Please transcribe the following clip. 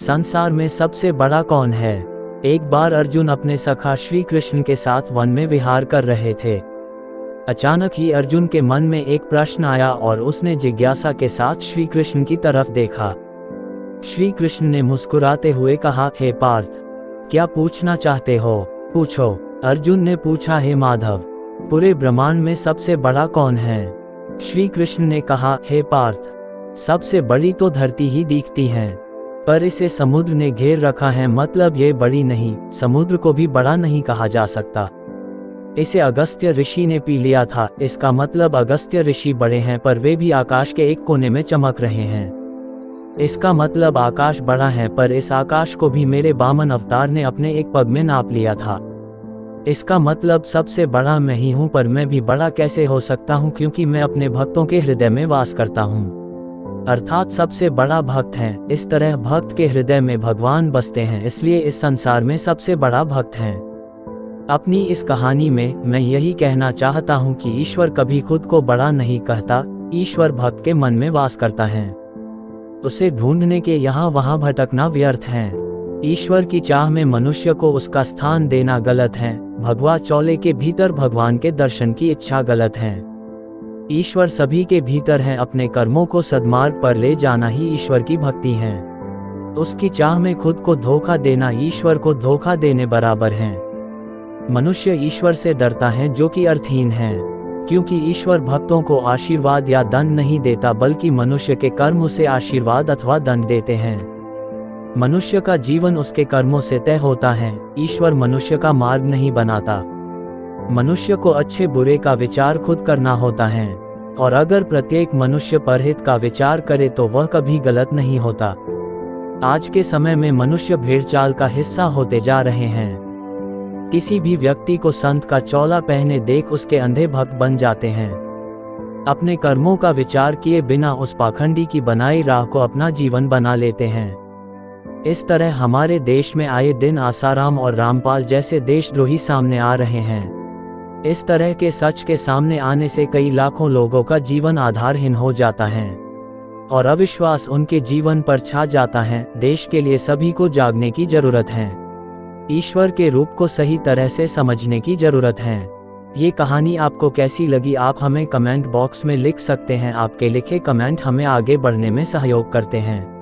संसार में सबसे बड़ा कौन है? एक बार अर्जुन अपने सखा श्री कृष्ण के साथ वन में विहार कर रहे थे। अचानक ही अर्जुन के मन में एक प्रश्न आया और उसने जिज्ञासा के साथ श्री कृष्ण की तरफ देखा। श्री कृष्ण ने मुस्कुराते हुए कहा, हे पार्थ, क्या पूछना चाहते हो? पूछो। अर्जुन ने पूछा, हे माधव, पूरे ब्रह्मांड में सबसे बड़ा कौन है? श्री कृष्ण ने कहा, हे पार्थ, सबसे बड़ी तो धरती ही दिखती है, पर इसे समुद्र ने घेर रखा है, मतलब ये बड़ी नहीं, समुद्र को भी बड़ा नहीं कहा जा सकता। इसे अगस्त्य ऋषि ने पी लिया था, इसका मतलब अगस्त्य ऋषि बड़े हैं, पर वे भी आकाश के एक कोने में चमक रहे हैं। इसका मतलब आकाश बड़ा है, पर इस आकाश को भी मेरे वामन अवतार ने अपने एक पग में नाप लिया था। इसका मतलब सबसे बड़ा मैं ही हूँ, पर मैं भी बड़ा कैसे हो सकता हूँ, क्योंकि मैं अपने भक्तों के हृदय में वास करता हूँ, अर्थात सबसे बड़ा भक्त है। इस तरह भक्त के हृदय में भगवान बसते हैं, इसलिए इस संसार में सबसे बड़ा भक्त हैं। अपनी इस कहानी में मैं यही कहना चाहता हूँ कि ईश्वर कभी खुद को बड़ा नहीं कहता, ईश्वर भक्त के मन में वास करता है। उसे ढूंढने के यहाँ वहाँ भटकना व्यर्थ है। ईश्वर की चाह में मनुष्य को उसका स्थान देना गलत है। भगवा चौले के भीतर भगवान के दर्शन की इच्छा गलत है। ईश्वर सभी के भीतर है, अपने कर्मों को सद्मार्ग पर ले जाना ही ईश्वर की भक्ति है। उसकी चाह में खुद को धोखा देना ईश्वर को धोखा देने बराबर है। मनुष्य ईश्वर से डरता है, जो कि अर्थहीन है, क्योंकि ईश्वर भक्तों को आशीर्वाद या दंड नहीं देता, बल्कि मनुष्य के कर्म उसे आशीर्वाद अथवा दंड देते हैं। मनुष्य का जीवन उसके कर्मों से तय होता है, ईश्वर मनुष्य का मार्ग नहीं बनाता। मनुष्य को अच्छे बुरे का विचार खुद करना होता है, और अगर प्रत्येक मनुष्य परहित का विचार करे तो वह कभी गलत नहीं होता। आज के समय में मनुष्य भेड़चाल का हिस्सा होते जा रहे हैं। किसी भी व्यक्ति को संत का चोला पहने देख उसके अंधे भक्त बन जाते हैं। अपने कर्मों का विचार किए बिना उस पाखंडी की बनाई राह को अपना जीवन बना लेते हैं। इस तरह हमारे देश में आए दिन आसाराम और रामपाल जैसे देशद्रोही सामने आ रहे हैं। इस तरह के सच के सामने आने से कई लाखों लोगों का जीवन आधारहीन हो जाता है और अविश्वास उनके जीवन पर छा जाता है। देश के लिए सभी को जागने की जरूरत है। ईश्वर के रूप को सही तरह से समझने की जरूरत है। ये कहानी आपको कैसी लगी, आप हमें कमेंट बॉक्स में लिख सकते हैं। आपके लिखे कमेंट हमें आगे बढ़ने में सहयोग करते हैं।